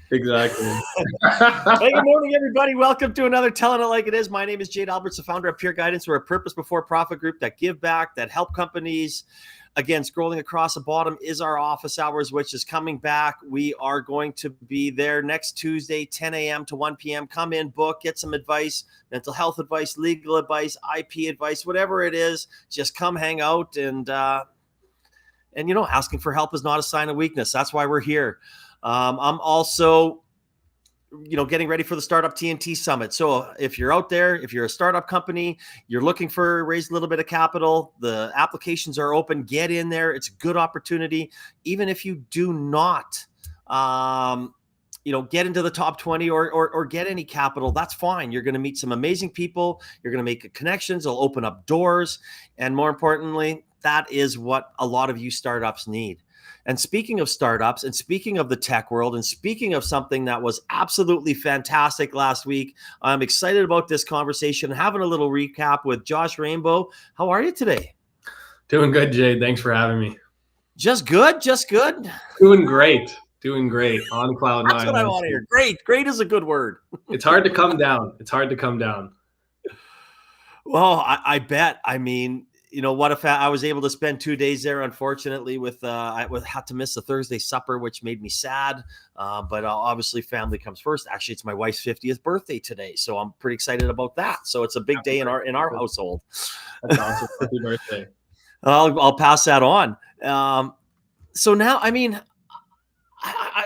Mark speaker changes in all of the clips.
Speaker 1: Exactly.
Speaker 2: Hey, good morning, everybody. Welcome to another Telling It Like It Is. My name is Jade Alberts, the founder of Pure Guidance. We're a purpose before profit group that give back, that help companies. Again, scrolling across the bottom is our office hours, which is coming back. We are going to be there next Tuesday, 10 a.m. to 1 p.m. Come in, book, get some advice, mental health advice, legal advice, IP advice, whatever it is. Just come hang out and asking for help is not a sign of weakness. That's why we're here. I'm also getting ready for the Startup TNT Summit. So if you're out there, if you're a startup company, you're looking for raise a little bit of capital, the applications are open, get in there. It's a good opportunity. Even if you do not, get into the top 20 or get any capital, that's fine. You're going to meet some amazing people. You're going to make connections. It'll open up doors. And more importantly, that is what a lot of you startups need. And speaking of startups and speaking of the tech world and speaking of something that was absolutely fantastic last week, I'm excited about this conversation, having a little recap with Josh Rainbow. How are you today?
Speaker 1: Doing good, Jade. Thanks for having me.
Speaker 2: Just good?
Speaker 1: Doing great. On cloud nine.
Speaker 2: That's what I want to hear. Great is a good word.
Speaker 1: It's hard to come down.
Speaker 2: Well, I bet. I mean, what if I was able to spend 2 days there? Unfortunately, I had to miss the Thursday supper, which made me sad. But obviously, family comes first. Actually, it's my wife's 50th birthday today, so I'm pretty excited about that. So it's a big day in our household.
Speaker 1: That's awesome. Happy birthday!
Speaker 2: I'll pass that on. So now, I mean,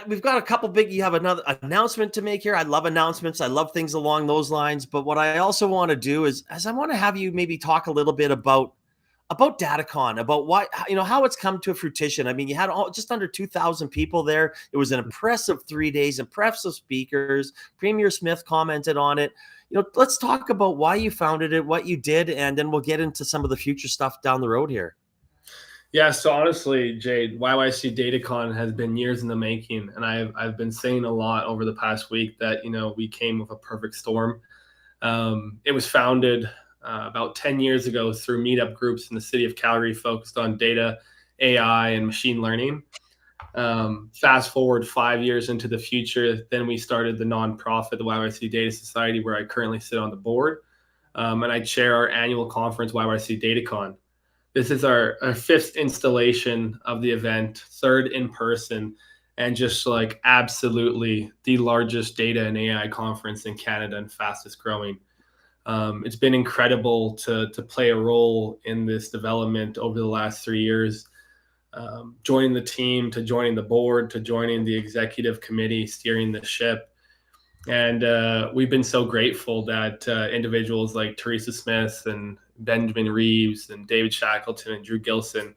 Speaker 2: we've got a couple big. You have another announcement to make here. I love announcements. I love things along those lines. But what I also want to do is I want to have you maybe talk a little bit about DataCon, about why, how it's come to fruition. I mean, you had just under 2,000 people there. It was an impressive 3 days, impressive speakers. Premier Smith commented on it. Let's talk about why you founded it, what you did, and then we'll get into some of the future stuff down the road here.
Speaker 1: Yeah, so honestly, Jade, YYC DataCon has been years in the making, and I've been saying a lot over the past week that we came with a perfect storm. It was founded about 10 years ago through meetup groups in the city of Calgary focused on data, AI, and machine learning. Fast forward 5 years into the future, then we started the nonprofit, the YYC Data Society, where I currently sit on the board, and I chair our annual conference, YYC DataCon. This is our fifth installation of the event, third in person, and just like absolutely the largest data and AI conference in Canada and fastest growing. It's been incredible to play a role in this development over the last 3 years, joining the team, to joining the board, to joining the executive committee, steering the ship. And we've been so grateful that individuals like Theresa Smith and Benjamin Reeves and David Shackleton and Drew Gilson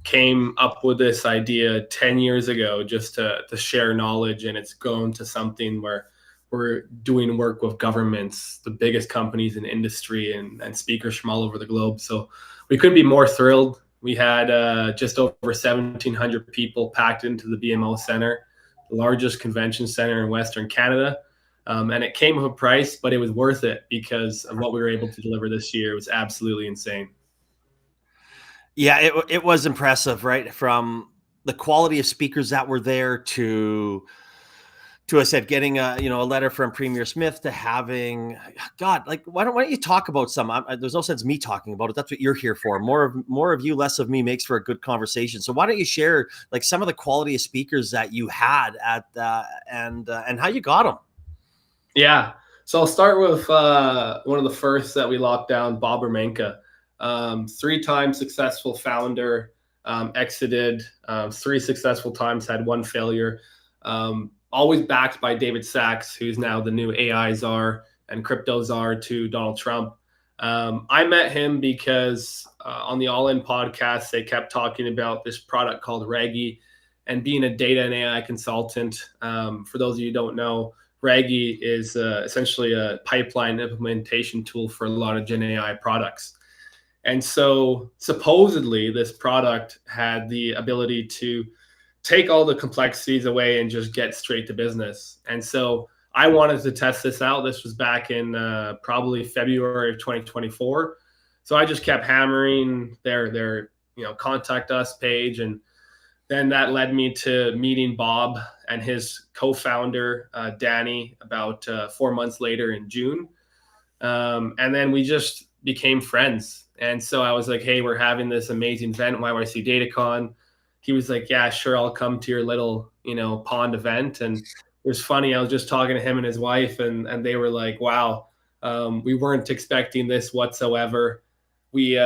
Speaker 1: came up with this idea 10 years ago just to share knowledge. And it's grown to something where we're doing work with governments, the biggest companies in industry, and speakers from all over the globe. So we couldn't be more thrilled. We had just over 1,700 people packed into the BMO Center, the largest convention center in Western Canada. And it came with a price, but it was worth it because of what we were able to deliver this year. It was absolutely insane.
Speaker 2: Yeah, it was impressive, right? From the quality of speakers that were there to I said, getting a letter from Premier Smith to having, God, like, why don't you talk about some? There's no sense me talking about it. That's what you're here for. More of you, less of me makes for a good conversation. So why don't you share like some of the quality of speakers that you had at and how you got them?
Speaker 1: Yeah. So I'll start with one of the first that we locked down, Bob Romanka, 3-time successful founder, exited 3 successful times, had 1 failure. Always backed by David Sachs, who's now the new AI czar and crypto czar to Donald Trump. I met him because on the All In podcast, they kept talking about this product called Raggy and being a data and AI consultant. For those of you who don't know, Raggy is essentially a pipeline implementation tool for a lot of Gen AI products. And so supposedly this product had the ability to take all the complexities away and just get straight to business. And so I wanted to test this out. This was back in probably February of 2024. So I just kept hammering their contact us page, and then that led me to meeting Bob and his co-founder, Danny, about 4 months later in June. And then we just became friends. And so I was like, hey, we're having this amazing event, YYC DataCon. He was like, yeah, sure, I'll come to your little, pond event. And it was funny. I was just talking to him and his wife, and they were like, wow, we weren't expecting this whatsoever. We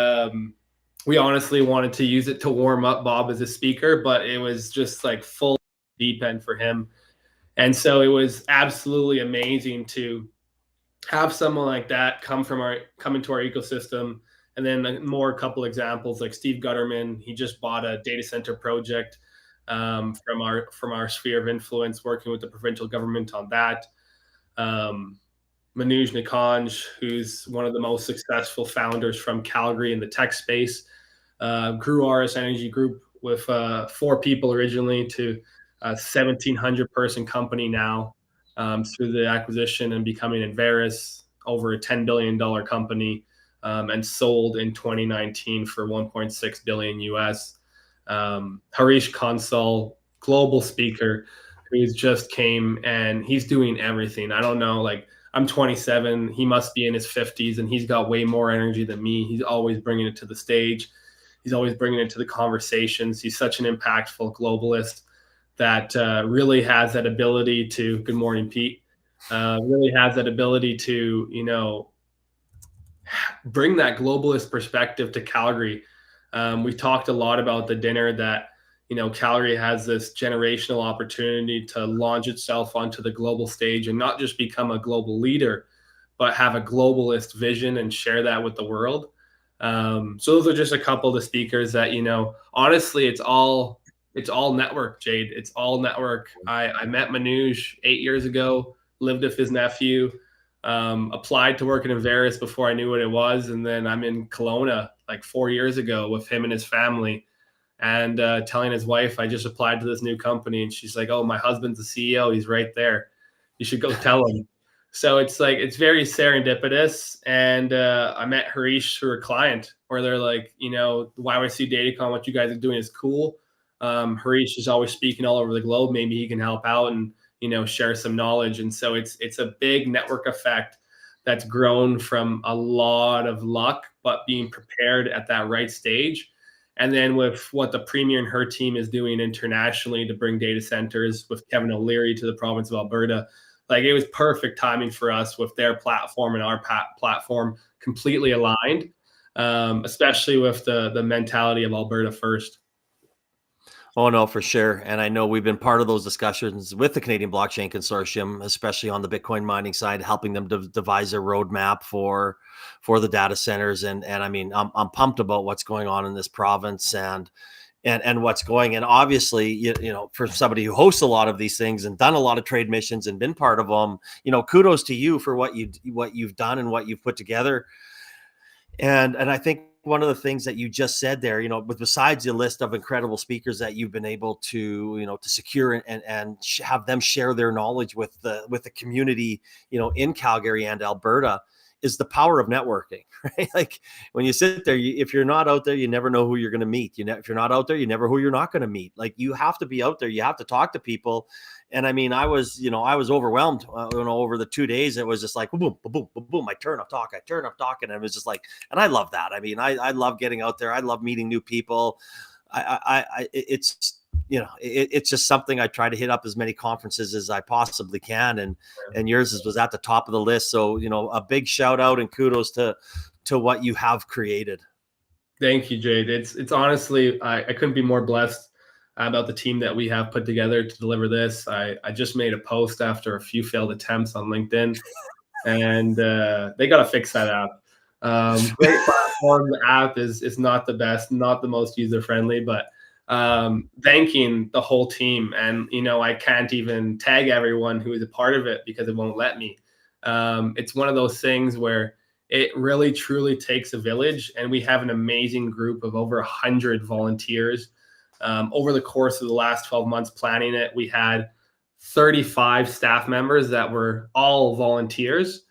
Speaker 1: honestly wanted to use it to warm up Bob as a speaker, but it was just like full deep end for him. And so it was absolutely amazing to have someone like that come into our ecosystem. And then a couple examples like Steve Gutterman, he just bought a data center project from our sphere of influence, working with the provincial government on that. Manuj Nikhanj, who's one of the most successful founders from Calgary in the tech space, grew RS Energy Group with 4 people originally to a 1,700 person company now, through the acquisition and becoming Enverus, over a $10 billion company, and sold in 2019 for 1.6 billion US. Harish, Consul, global speaker, who's just came and he's doing everything. I don't know, like, I'm 27, he must be in his 50s, and he's got way more energy than me. He's always bringing it to the stage. He's always bringing it to the conversations. He's such an impactful globalist that really has that ability to, good morning, Pete, really has that ability to, bring that globalist perspective to Calgary. We talked a lot about the dinner that, Calgary has this generational opportunity to launch itself onto the global stage and not just become a global leader, but have a globalist vision and share that with the world. So those are just a couple of the speakers that, honestly, it's all network, Jade. It's all network. I met Manuj 8 years ago, lived with his nephew, applied to work in Enverus before I knew what it was. And then I'm in Kelowna like 4 years ago with him and his family, and telling his wife, I just applied to this new company. And she's like, oh, my husband's the CEO. He's right there. You should go tell him. So it's like, it's very serendipitous. And I met Harish through a client where they're like, the YYC DataCon, what you guys are doing is cool. Harish is always speaking all over the globe. Maybe he can help out and, share some knowledge. And so it's a big network effect that's grown from a lot of luck, but being prepared at that right stage. And then with what the Premier and her team is doing internationally to bring data centers with Kevin O'Leary to the province of Alberta, like, it was perfect timing for us with their platform and our platform completely aligned, especially with the mentality of Alberta first.
Speaker 2: Oh, no, for sure. And I know we've been part of those discussions with the Canadian Blockchain Consortium, especially on the Bitcoin mining side, helping them to devise a roadmap for the data centers. And I mean, I'm pumped about what's going on in this province and what's going. And obviously, for somebody who hosts a lot of these things and done a lot of trade missions and been part of them, kudos to you for what you've done and what you've put together. And I think one of the things that you just said there, with besides the list of incredible speakers that you've been able to, to secure and have them share their knowledge with the community, in Calgary and Alberta, is the power of networking, right? Like, when you sit there, if you're not out there, you never know who you're going to meet. If you're not out there, you never who you're not going to meet. Like, you have to be out there. You have to talk to people. And I mean, I was overwhelmed, over the 2 days. It was just like, boom, boom, boom, boom. I turn up talking. And it was just like, and I love that. I mean, I love getting out there. I love meeting new people. It's just something I try to hit up as many conferences as I possibly can. And yours was at the top of the list. So, a big shout out and kudos to what you have created.
Speaker 1: Thank you, Jade. It's honestly, I couldn't be more blessed about the team that we have put together to deliver this. I just made a post after a few failed attempts on LinkedIn, and they got to fix that app. Great platform. The app is not the best, not the most user-friendly, but thanking the whole team. And, I can't even tag everyone who is a part of it because it won't let me. It's one of those things where it really, truly takes a village, and we have an amazing group of over 100 volunteers. Over the course of the last 12 months planning it, we had 35 staff members that were all volunteers,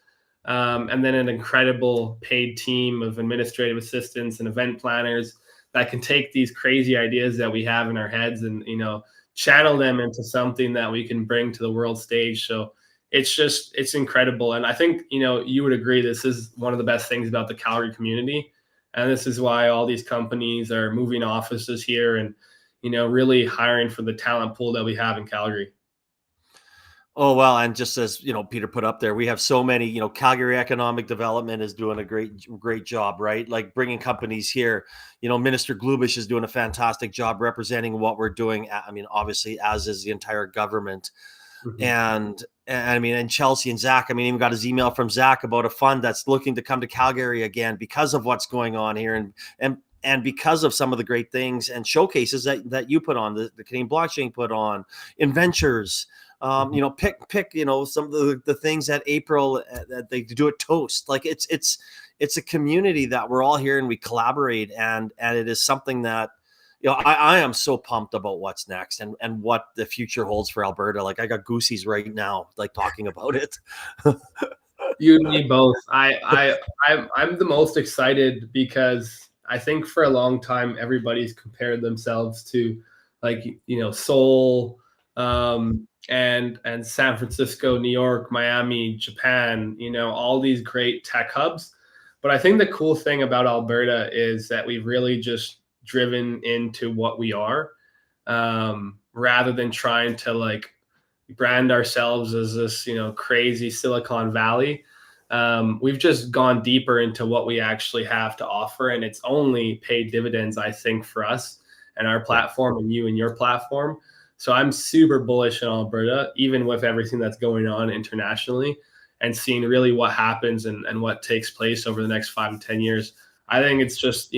Speaker 1: and then an incredible paid team of administrative assistants and event planners that can take these crazy ideas that we have in our heads and, channel them into something that we can bring to the world stage. So it's incredible. And I think, you would agree, this is one of the best things about the Calgary community. And this is why all these companies are moving offices here and, really hiring for the talent pool that we have in Calgary.
Speaker 2: Oh, well, and just as, Peter put up there, we have so many, Calgary Economic Development is doing a great job, right? Like bringing companies here, Minister Glubish is doing a fantastic job representing what we're doing. I mean, obviously, as is the entire government. Mm-hmm. And Chelsea and Zach, even got his email from Zach about a fund that's looking to come to Calgary again because of what's going on here and because of some of the great things and showcases that you put on, the Canadian Blockchain put on, Inventures. Pick some of the things that April that they do at Toast. Like it's a community that we're all here and we collaborate, and it is something that I am so pumped about what's next and what the future holds for Alberta. Like I got goosies right now, like talking about it.
Speaker 1: You and me both. I'm the most excited because I think for a long time everybody's compared themselves to Seoul. And San Francisco, New York, Miami, Japan, all these great tech hubs. But I think the cool thing about Alberta is that we've really just driven into what we are, rather than trying to brand ourselves as this, crazy Silicon Valley. We've just gone deeper into what we actually have to offer. And it's only paid dividends, I think, for us and our platform and you and your platform. So I'm super bullish on Alberta, even with everything that's going on internationally and seeing really what happens and what takes place over the next 5 to 10 years. I think it's just,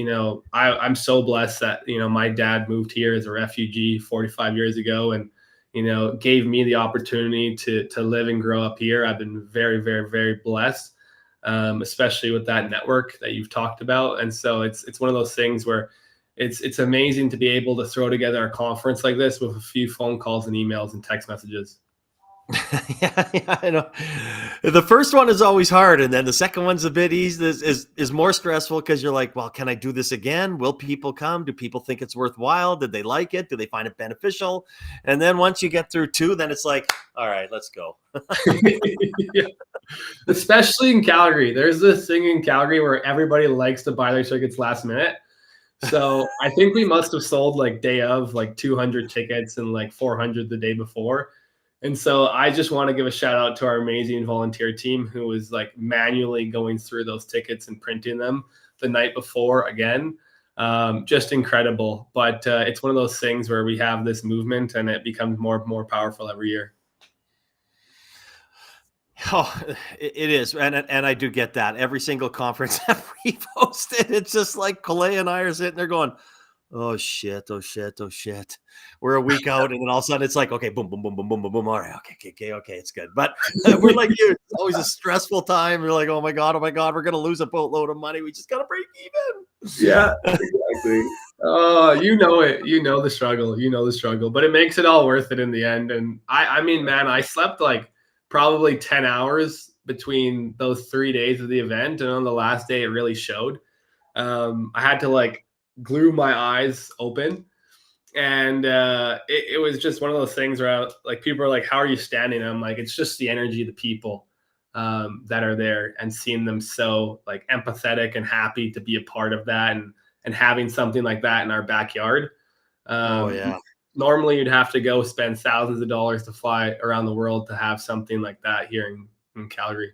Speaker 1: I'm so blessed that, my dad moved here as a refugee 45 years ago and, gave me the opportunity to live and grow up here. I've been very, very, very blessed, especially with that network that you've talked about. And so it's one of those things where it's amazing to be able to throw together a conference like this with a few phone calls and emails and text messages.
Speaker 2: Yeah, I know. The first one is always hard, and then the second one's a bit easy. Is more stressful because you're like, well, can I do this again? Will people come? Do people think it's worthwhile? Did they like it? Do they find it beneficial? And then once you get through 2, then it's like, all right, let's go.
Speaker 1: Yeah. Especially in Calgary. There's this thing in Calgary where everybody likes to buy their tickets last minute. So I think we must have sold day of 200 tickets and 400 the day before. And so I just want to give a shout out to our amazing volunteer team who was manually going through those tickets and printing them the night before again. Just incredible. But it's one of those things where we have this movement and it becomes more and more powerful every year.
Speaker 2: Oh, it is. And I do get that. Every single conference that we posted, it's just like Calais and I are sitting there going, oh shit. We're a week out. And then all of a sudden it's like, okay, boom, boom, boom, boom, boom, boom, boom. All right. Okay. It's good. But we're like you. It's always a stressful time. We're like, oh my God. We're going to lose a boatload of money. We just got to break even.
Speaker 1: Yeah, exactly. Oh, you know it. You know the struggle. But it makes it all worth it in the end. And I mean, man, I slept probably 10 hours between those 3 days of the event. And on the last day, it really showed. I had to glue my eyes open. And it was just one of those things where people are like, how are you standing? And I'm like, it's just the energy of the people that are there and seeing them so empathetic and happy to be a part of that and having something like that in our backyard.
Speaker 2: Oh, yeah.
Speaker 1: Normally you'd have to go spend thousands of dollars to fly around the world to have something like that here in Calgary.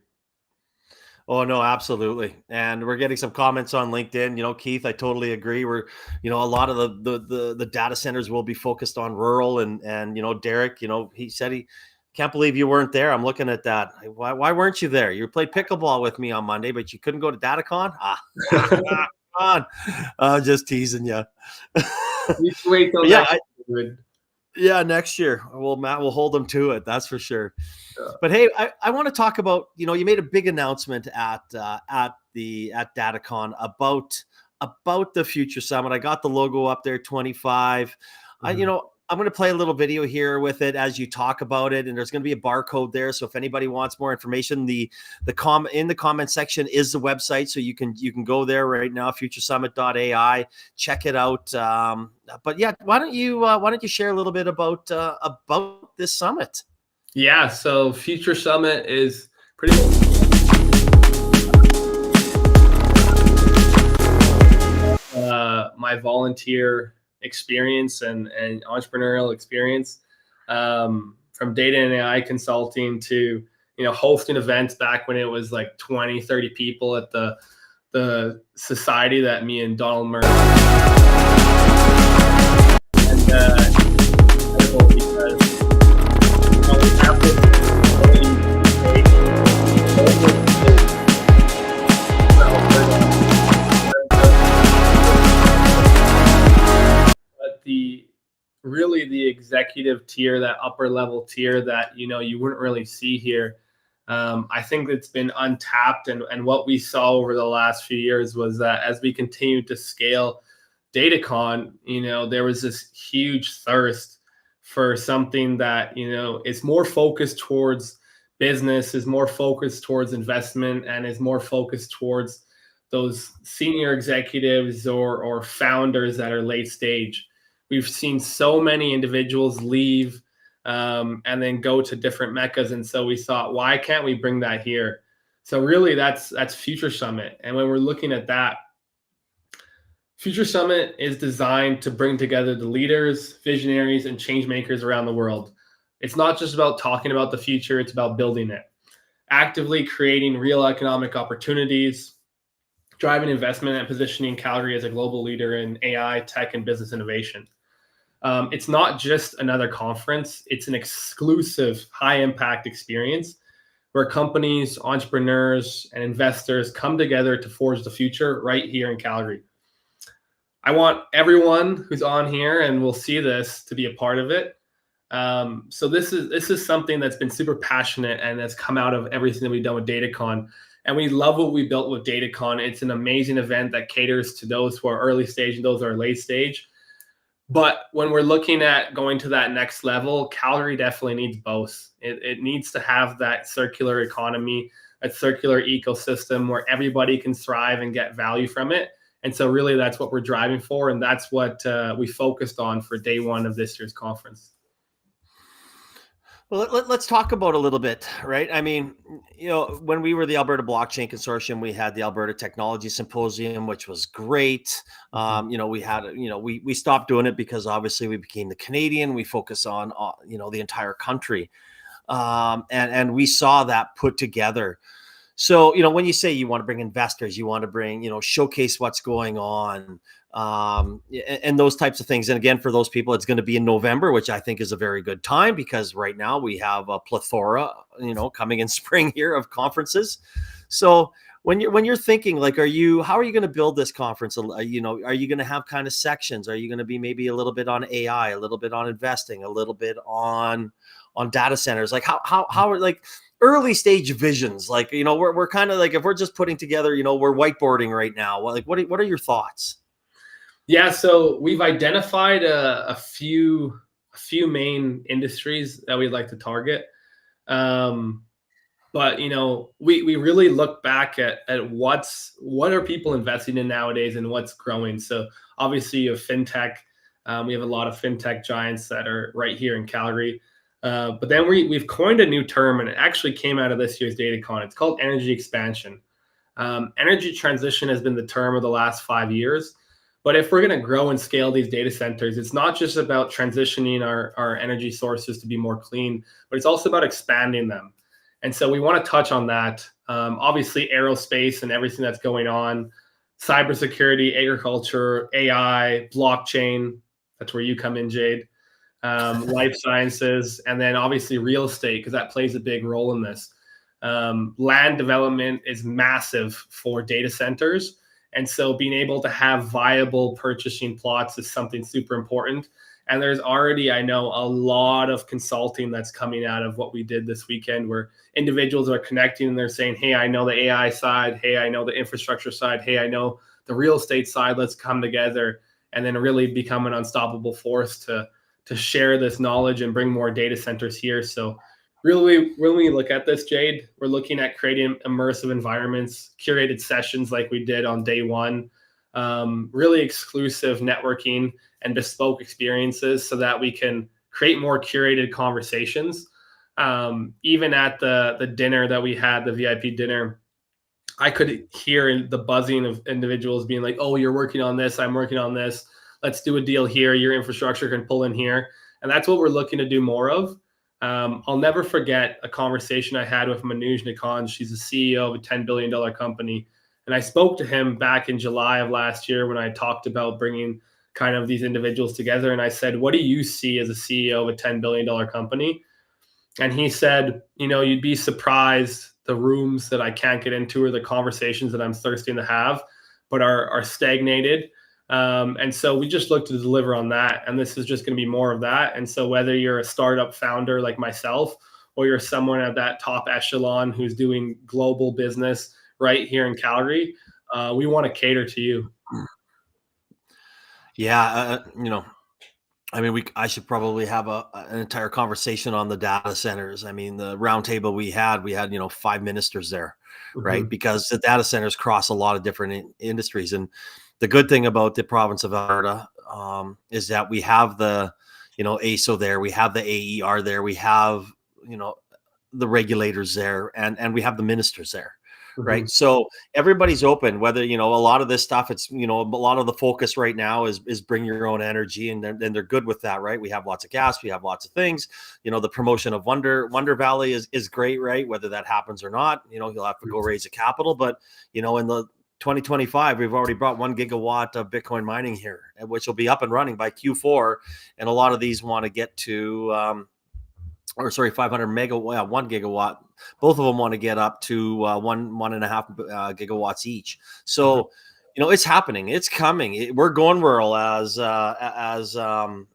Speaker 2: Oh, no, absolutely. And we're getting some comments on LinkedIn. Kieth, I totally agree. We're, a lot of the data centers will be focused on rural and Derek, he said he can't believe you weren't there. I'm looking at that. Why weren't you there? You played pickleball with me on Monday, but you couldn't go to DataCon? Come on. Just teasing you.
Speaker 1: You wait till
Speaker 2: yeah, next year. Well, Matt will hold them to it. That's for sure. Yeah. But hey, I want to talk about, you made a big announcement at DataCon about the Future Summit. I got the logo up there, 25. Mm-hmm. I'm going to play a little video here with it as you talk about it, and there's going to be a barcode there. So if anybody wants more information, in the comment section is the website, so you can go there right now, futuresummit.ai, check it out. But yeah, why don't you share a little bit about this summit?
Speaker 1: Yeah, so Future Summit is pretty much my volunteer experience and entrepreneurial experience, from data and AI consulting to, hosting events back when it was like 20, 30 people at the society that me and Donald Murray the executive tier, that upper level tier that you wouldn't really see here. I think it's been untapped, and what we saw over the last few years was that as we continued to scale DataCon, there was this huge thirst for something that is more focused towards business, is more focused towards investment, and is more focused towards those senior executives or founders that are late stage. We've seen so many individuals leave and then go to different meccas. And so we thought, why can't we bring that here? So really that's Future Summit. And when we're looking at that, Future Summit is designed to bring together the leaders, visionaries, and change makers around the world. It's not just about talking about the future, it's about building it. Actively creating real economic opportunities, driving investment, and positioning Calgary as a global leader in AI, tech, and business innovation. It's not just another conference. It's an exclusive high-impact experience where companies, entrepreneurs, and investors come together to forge the future right here in Calgary. I want everyone who's on here and will see this to be a part of it. So this is something that's been super passionate and that's come out of everything that we've done with DataCon. And we love what we built with DataCon. It's an amazing event that caters to those who are early stage and those who are late stage. But when we're looking at going to that next level, Calgary definitely needs both. It needs to have that circular economy, that circular ecosystem where everybody can thrive and get value from it. And so really that's what we're driving for. And that's what we focused on for day one of this year's conference.
Speaker 2: Well, let's talk about a little bit, right? I mean, when we were the Alberta Blockchain Consortium, we had the Alberta Technology Symposium, which was great. We had, we stopped doing it because obviously we became the Canadian. We focus on, the entire country, and we saw that put together. So, when you say you want to bring investors, you want to bring, showcase what's going on, and those types of things. And again, for those people, it's going to be in November, which I think is a very good time because right now we have a plethora, coming in spring here of conferences. So when you're thinking like, how are you going to build this conference? Are you going to have kind of sections? Are you going to be maybe a little bit on AI, a little bit on investing, a little bit on data centers? Like how are like early stage visions? Like, we're kind of like, if we're just putting together, we're whiteboarding right now. Like, what are your thoughts?
Speaker 1: Yeah, so we've identified a few main industries that we'd like to target. But we really look back at what are people investing in nowadays and what's growing. So obviously you have fintech. We have a lot of fintech giants that are right here in Calgary. But then we've coined a new term, and it actually came out of this year's DataCon. It's called energy expansion. Energy transition has been the term of the last 5 years. But if we're going to grow and scale these data centers, it's not just about transitioning our energy sources to be more clean, but it's also about expanding them. And so we want to touch on that. Obviously, aerospace and everything that's going on, cybersecurity, agriculture, AI, blockchain. That's where you come in, Jade. Life sciences, and then obviously real estate, because that plays a big role in this. Land development is massive for data centers. And so being able to have viable purchasing plots is something super important. And there's already, I know, a lot of consulting that's coming out of what we did this weekend, where individuals are connecting and they're saying, hey, I know the AI side. Hey, I know the infrastructure side. Hey, I know the real estate side. Let's come together and then really become an unstoppable force to share this knowledge and bring more data centers here. So really, when we look at this, Jade, we're looking at creating immersive environments, curated sessions like we did on day one, really exclusive networking and bespoke experiences so that we can create more curated conversations. Even at the dinner that we had, the VIP dinner, I could hear the buzzing of individuals being like, oh, you're working on this, I'm working on this. Let's do a deal here. Your infrastructure can pull in here. And that's what we're looking to do more of. I'll never forget a conversation I had with Manuj Nikhanj. She's the CEO of a $10 billion company. And I spoke to him back in July of last year when I talked about bringing kind of these individuals together. And I said, what do you see as a CEO of a $10 billion company? And he said, you'd be surprised the rooms that I can't get into or the conversations that I'm thirsting to have, but are stagnated. And so we just look to deliver on that. And this is just going to be more of that. And so whether you're a startup founder like myself, or you're someone at that top echelon who's doing global business right here in Calgary, we want to cater to you.
Speaker 2: Yeah. I should probably have an entire conversation on the data centers. I mean, the roundtable we had, 5 ministers there, right? Because the data centers cross a lot of different industries. And the good thing about the province of Alberta is that we have the, ASO there, we have the AER there, we have, the regulators there, and we have the ministers there. Right. So everybody's open, whether, a lot of this stuff, it's, a lot of the focus right now is bring your own energy, and they're good with that. Right. We have lots of gas. We have lots of things, the promotion of Wonder Valley is great. Right. Whether that happens or not, you'll have to go raise a capital. But, in the 2025, we've already brought 1 gigawatt of Bitcoin mining here, which will be up and running by Q4. And a lot of these want to get to 500 megawatt, 1 gigawatt. Both of them want to get up to 1.5 gigawatts each. So, it's happening. It's coming. We're going rural, as Kieth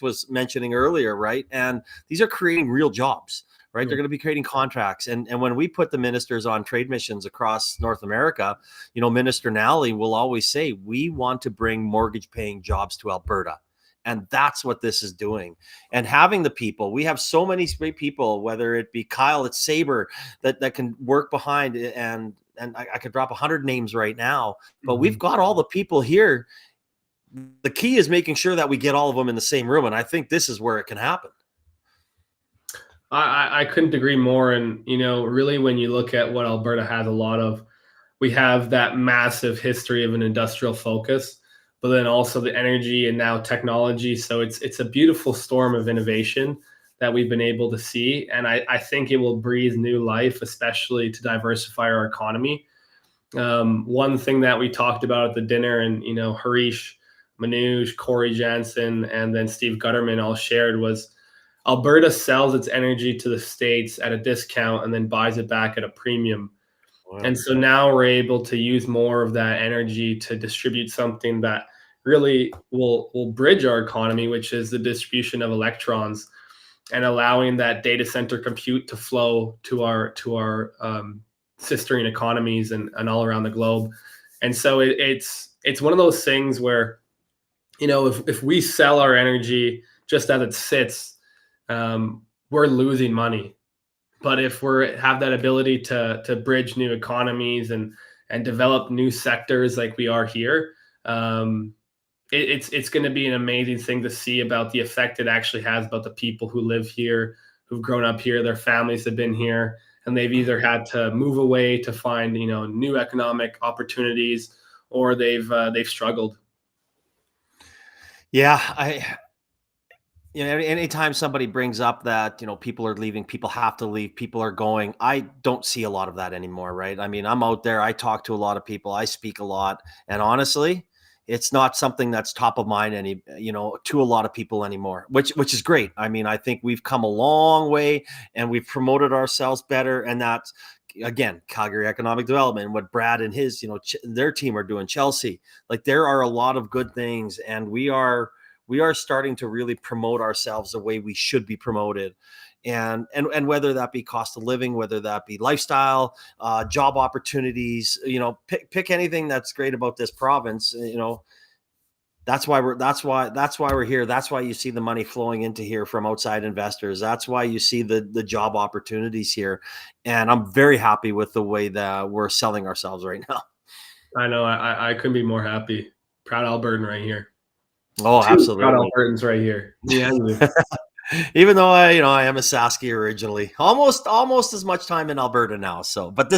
Speaker 2: was mentioning earlier, right? And these are creating real jobs, right? They're going to be creating contracts. And when we put the ministers on trade missions across North America, Minister Nally will always say, we want to bring mortgage paying jobs to Alberta. And that's what this is doing. And having the people, we have so many great people, whether it be Kyle at Sabre that can work behind, and I could drop 100 names right now, but we've got all the people here. The key is making sure that we get all of them in the same room. And I think this is where it can happen.
Speaker 1: I couldn't agree more. And, really, when you look at what Alberta has a lot of, we have that massive history of an industrial focus, but then also the energy and now technology. So it's a beautiful storm of innovation that we've been able to see. And I think it will breathe new life, especially to diversify our economy. One thing that we talked about at the dinner, and, Harish, Manuj, Corey Jansen, and then Steve Gutterman all shared, was Alberta sells its energy to the States at a discount and then buys it back at a premium. Wow. And so now we're able to use more of that energy to distribute something that really will bridge our economy, which is the distribution of electrons, and allowing that data center compute to flow to our sistering economies and all around the globe. And so it's one of those things where, if we sell our energy just as it sits, we're losing money. But if we have that ability to bridge new economies and develop new sectors like we are here, it's going to be an amazing thing to see about the effect it actually has about the people who live here, who've grown up here, their families have been here, and they've either had to move away to find new economic opportunities, or they've struggled.
Speaker 2: Yeah, anytime somebody brings up that, people are leaving, people have to leave, people are going, I don't see a lot of that anymore, right? I mean, I'm out there, I talk to a lot of people, I speak a lot, and honestly, it's not something that's top of mind to a lot of people anymore, which is great. I mean, I think we've come a long way and we've promoted ourselves better. And that's, again, Calgary Economic Development, what Brad and his, their team are doing, Chelsea, like there are a lot of good things, and we are starting to really promote ourselves the way we should be promoted. And whether that be cost of living, whether that be lifestyle, job opportunities, pick anything that's great about this province, That's why we're here. That's why you see the money flowing into here from outside investors. That's why you see the job opportunities here. And I'm very happy with the way that we're selling ourselves right now.
Speaker 1: I know. I couldn't be more happy. Proud Albertan right here.
Speaker 2: Oh,
Speaker 1: Two proud
Speaker 2: absolutely.
Speaker 1: Albertans right here. Me and you.
Speaker 2: Even though I am a Sasky originally, almost as much time in Alberta now. So, but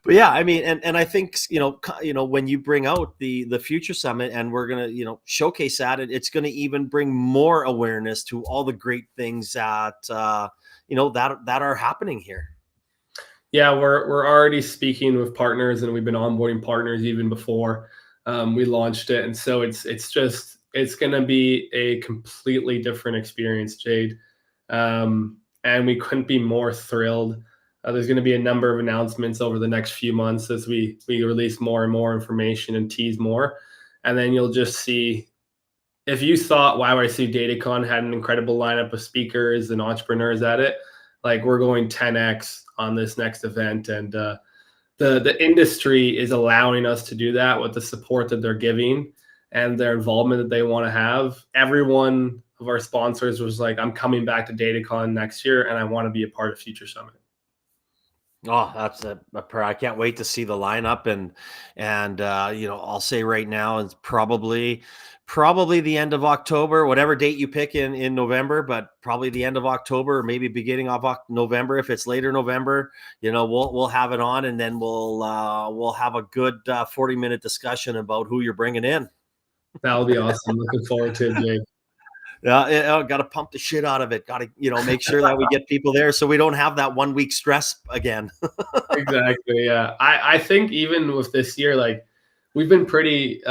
Speaker 2: but yeah, I mean, and I think when you bring out the future summit, and we're gonna showcase that, it's gonna even bring more awareness to all the great things that that are happening here.
Speaker 1: Yeah, we're already speaking with partners, and we've been onboarding partners even before we launched it, and so it's going to be a completely different experience, Jade. And we couldn't be more thrilled. There's going to be a number of announcements over the next few months as we release more and more information and tease more, and then you'll just see. If you thought YYC DataCon had an incredible lineup of speakers and entrepreneurs at it, like we're going 10x on this next event, and the industry is allowing us to do that with the support that they're giving and their involvement that they want to have. Every one of our sponsors was like, I'm coming back to DataCon next year and I want to be a part of Future Summit.
Speaker 2: Oh, that's I can't wait to see the lineup, and I'll say right now it's probably the end of October, whatever date you pick in November, but probably the end of October, or maybe beginning of November. If it's later November, we'll have it on, and then we'll have a good 40-minute discussion about who you're bringing in.
Speaker 1: That'll be awesome. Looking forward to it, Jay.
Speaker 2: Yeah, got to pump the shit out of it. Got to, make sure that we get people there so we don't have that 1 week stress again.
Speaker 1: Exactly. Yeah. I think even with this year, like we've been pretty,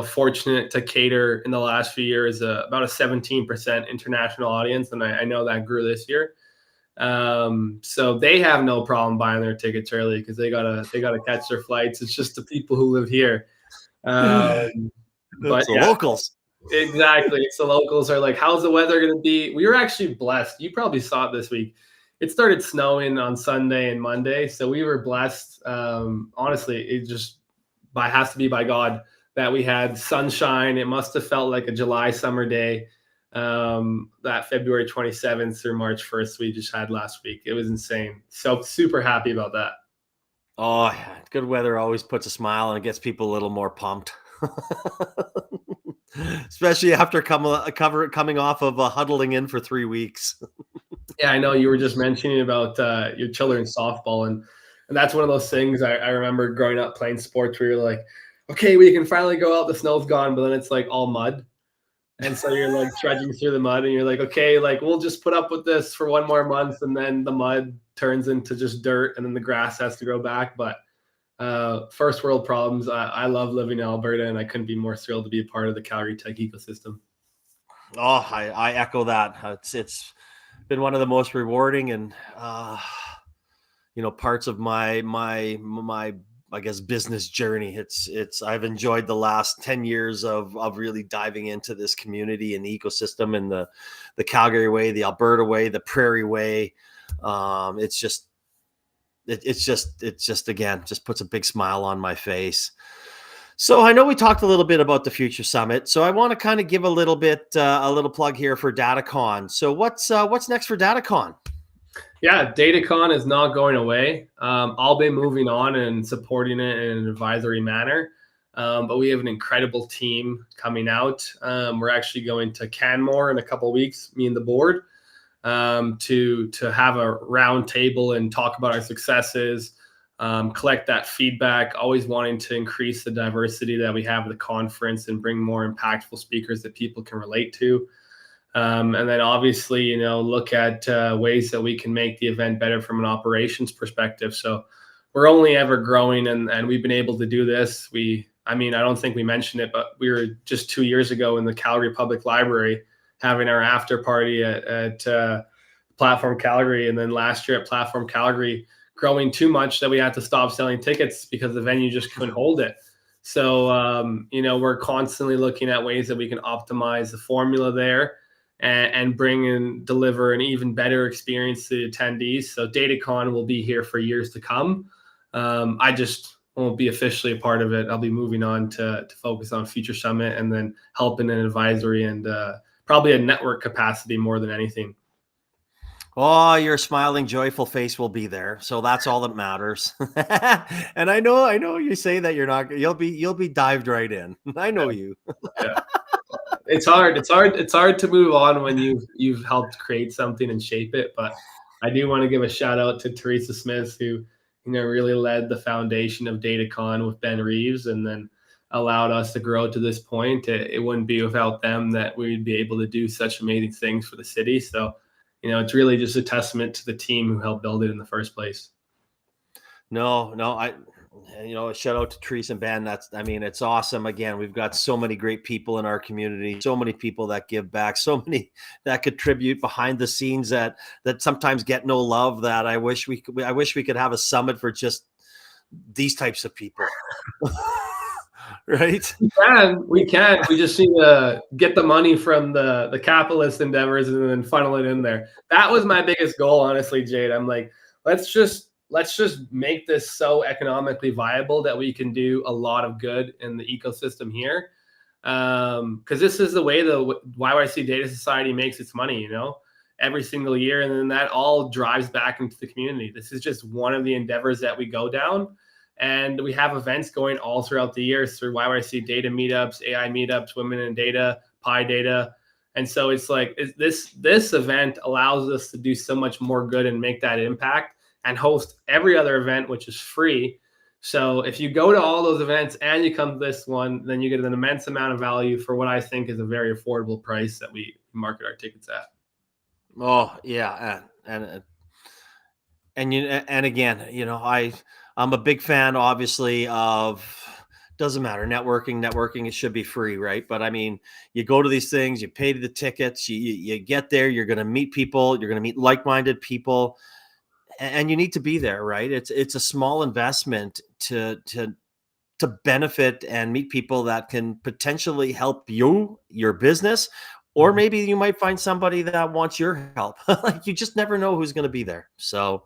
Speaker 1: fortunate to cater in the last few years, about a 17% international audience. And I know that grew this year. So they have no problem buying their tickets early because they gotta catch their flights. It's just the people who live here. But
Speaker 2: the locals.
Speaker 1: Exactly. It's the locals are like, how's the weather going to be? We were actually blessed. You probably saw it this week. It started snowing on Sunday and Monday. So we were blessed. Honestly, it just has to be by God that we had sunshine. It must have felt like a July summer day. That February 27th through March 1st we just had last week. It was insane. So super happy about that.
Speaker 2: Oh, yeah. Good weather always puts a smile and it gets people a little more pumped. Especially after coming off of huddling in for 3 weeks.
Speaker 1: Yeah, I know you were just mentioning about your children's softball, and that's one of those things I remember growing up playing sports where you're like, okay, we can finally go out, the snow's gone, but then it's like all mud. And so you're like trudging through the mud and you're like, okay, like we'll just put up with this for 1 more month, and then the mud turns into just dirt and then the grass has to grow back. But first world problems. I love living in Alberta, and I couldn't be more thrilled to be a part of the Calgary tech ecosystem.
Speaker 2: Oh, I echo that. It's been one of the most rewarding and parts of my I guess business journey. I've enjoyed the last 10 years of really diving into this community and the ecosystem and the Calgary way, the Alberta way, the Prairie way. It's just again, just puts a big smile on my face. So I know we talked a little bit about the Future Summit. So I want to kind of give a little plug here for DataCon. So what's next for DataCon?
Speaker 1: Yeah, DataCon is not going away. I'll be moving on and supporting it in an advisory manner. But we have an incredible team coming out. We're actually going to Canmore in a couple of weeks, me and the board, to have a round table and talk about our successes, collect that feedback, always wanting to increase the diversity that we have at the conference and bring more impactful speakers that people can relate to. And then obviously, look at ways that we can make the event better from an operations perspective. So we're only ever growing, and we've been able to do this. I don't think we mentioned it, but we were just 2 years ago in the Calgary Public Library having our after party at Platform Calgary. And then last year at Platform Calgary, growing too much that we had to stop selling tickets because the venue just couldn't hold it. So, we're constantly looking at ways that we can optimize the formula there and bring and deliver an even better experience to the attendees. So DataCon will be here for years to come. I just won't be officially a part of it. I'll be moving on to focus on Future Summit and then helping in advisory and probably a network capacity more than anything.
Speaker 2: Oh, your smiling, joyful face will be there, so that's all that matters. And I know you say that you're not. You'll be dived right in. I know you.
Speaker 1: Yeah. It's hard. It's hard to move on when you've helped create something and shape it. But I do want to give a shout out to Theresa Smith, who really led the foundation of DataCon with Ben Reeves, and then allowed us to grow to this point. It wouldn't be without them that we'd be able to do such amazing things for the city. So, it's really just a testament to the team who helped build it in the first place.
Speaker 2: No, shout out to Theresa and Ben. It's awesome. Again, we've got so many great people in our community, so many people that give back, so many that contribute behind the scenes that sometimes get no love. That I wish we could have a summit for just these types of people. Right?
Speaker 1: We can. We just need to get the money from the capitalist endeavors and then funnel it in there. That was my biggest goal, honestly, Jade. I'm like, let's just make this so economically viable that we can do a lot of good in the ecosystem here. Because this is the way the YYC Data Society makes its money, every single year. And then that all drives back into the community. This is just one of the endeavors that we go down. And we have events going all throughout the year through YYC Data meetups, AI meetups, Women in Data, Pi Data. And so it's like this event allows us to do so much more good and make that impact and host every other event, which is free. So if you go to all those events and you come to this one, then you get an immense amount of value for what I think is a very affordable price that we market our tickets at.
Speaker 2: Oh yeah. And again, I'm a big fan, obviously, of, doesn't matter, networking, it should be free, right? But I mean, you go to these things, you pay the tickets, you get there, you're going to meet people, you're going to meet like-minded people, and you need to be there, right? It's a small investment to benefit and meet people that can potentially help your business, or maybe you might find somebody that wants your help. Like, you just never know who's going to be there. So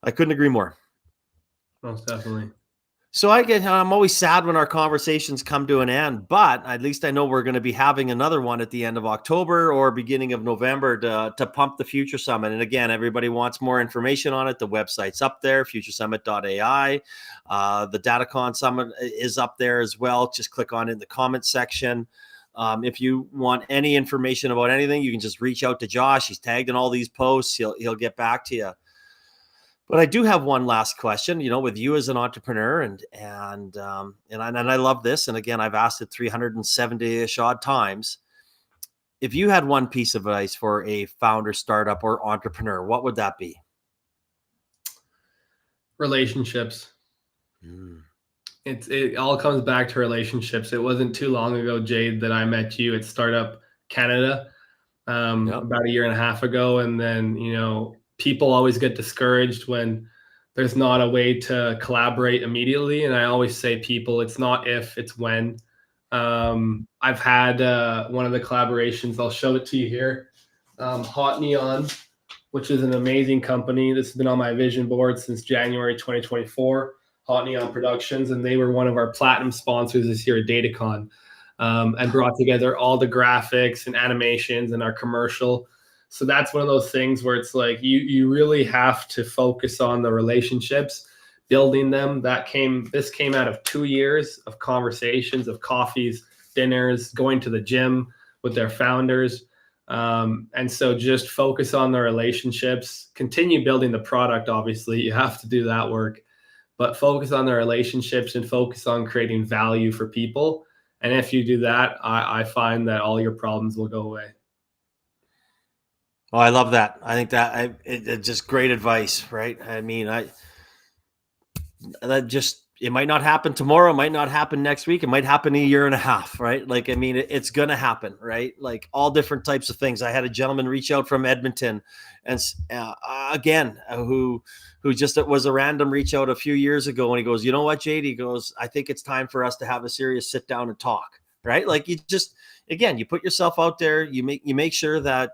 Speaker 2: I couldn't agree more.
Speaker 1: Most definitely.
Speaker 2: So I'm always sad when our conversations come to an end, but at least I know we're going to be having another one at the end of October or beginning of November to pump the Future Summit. And again, everybody wants more information on it. The website's up there, futuresummit.ai. The DataCon Summit is up there as well. Just click on it in the comments section. If you want any information about anything, you can just reach out to Josh. He's tagged in all these posts. He'll get back to you. But I do have one last question, with you as an entrepreneur, and I love this. And again, I've asked it 370-ish odd times. If you had one piece of advice for a founder, startup, or entrepreneur, what would that be?
Speaker 1: Relationships. It all comes back to relationships. It wasn't too long ago, Jade, that I met you at Startup Canada, about a year and a half ago. And then, people always get discouraged when there's not a way to collaborate immediately. And I always say, people, it's not if, it's when. I've had one of the collaborations, I'll show it to you here, Hot Neon, which is an amazing company. This has been on my vision board since January 2024, Hot Neon Productions. And they were one of our platinum sponsors this year at DataCon, and brought together all the graphics and animations and our commercial. So that's one of those things where it's like you really have to focus on the relationships, building them. This came out of 2 years of conversations, of coffees, dinners, going to the gym with their founders. And so just focus on the relationships, continue building the product. Obviously, you have to do that work, but focus on the relationships and focus on creating value for people. And if you do that, I find that all your problems will go away.
Speaker 2: Oh, I love that. I think that it's just great advice, right? I mean, it might not happen tomorrow. It might not happen next week. It might happen a year and a half, right? Like, I mean, it's going to happen, right? Like, all different types of things. I had a gentleman reach out from Edmonton, and again, who just, it was a random reach out a few years ago. And he goes, "You know what, Jade?" He goes, "I think it's time for us to have a serious sit down and talk." Right? Like, again, you put yourself out there, you make sure that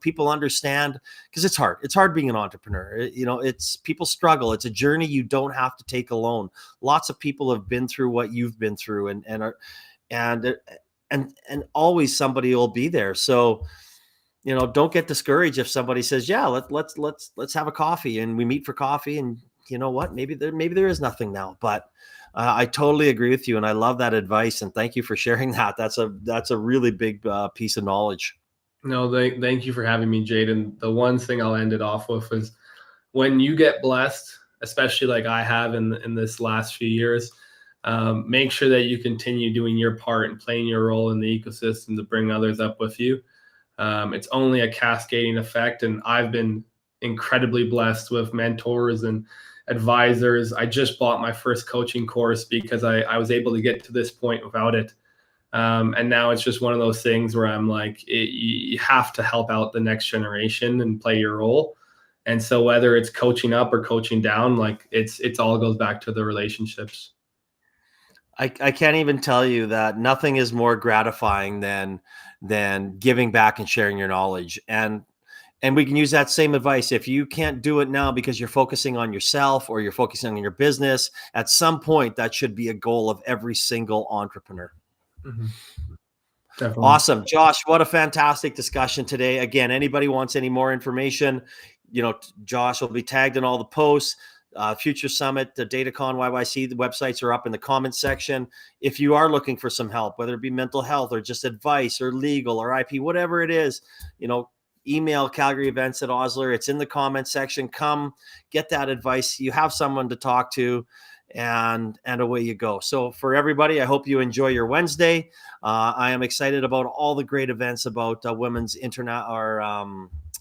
Speaker 2: people understand, because it's hard being an entrepreneur. It's people struggle. It's a journey you don't have to take alone. Lots of people have been through what you've been through, and always somebody will be there. So, don't get discouraged if somebody says, yeah, let's have a coffee, and we meet for coffee, and you know what, maybe there is nothing now, but I totally agree with you, and I love that advice, and thank you for sharing that. That's a really big piece of knowledge.
Speaker 1: No, thank you for having me, Jade. And the one thing I'll end it off with is, when you get blessed, especially like I have in this last few years, make sure that you continue doing your part and playing your role in the ecosystem to bring others up with you. It's only a cascading effect, and I've been incredibly blessed with mentors and advisors. I just bought my first coaching course because I was able to get to this point without it. And now it's just one of those things where I'm like, you have to help out the next generation and play your role. And so whether it's coaching up or coaching down, like it's all goes back to the relationships.
Speaker 2: I can't even tell you that nothing is more gratifying than giving back and sharing your knowledge. And we can use that same advice. If you can't do it now because you're focusing on yourself or you're focusing on your business, at some point that should be a goal of every single entrepreneur.
Speaker 1: Mm-hmm. Definitely.
Speaker 2: Awesome. Josh, what a fantastic discussion today. Again, anybody wants any more information, Josh will be tagged in all the posts. Future Summit, the DataCon, YYC, the websites are up in the comments section. If you are looking for some help, whether it be mental health or just advice or legal or IP, whatever it is, email calgaryevents at Osler. It's in the comments section. Come get that advice. You have someone to talk to, and away you go. So for everybody, I hope you enjoy your Wednesday. I am excited about all the great events about Women's Internet or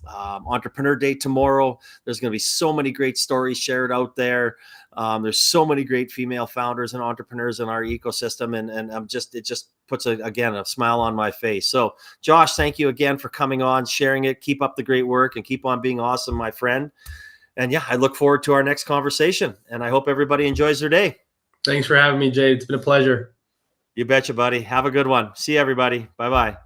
Speaker 2: Entrepreneur Day tomorrow. There's going to be so many great stories shared out there. There's so many great female founders and entrepreneurs in our ecosystem, and it just puts a smile on my face. So Josh, thank you again for coming on, sharing it. Keep up the great work and keep on being awesome, my friend. And yeah, I look forward to our next conversation, and I hope everybody enjoys their day.
Speaker 1: Thanks for having me, Jade. It's been a pleasure.
Speaker 2: You betcha, buddy. Have a good one. See you, everybody. Bye-bye.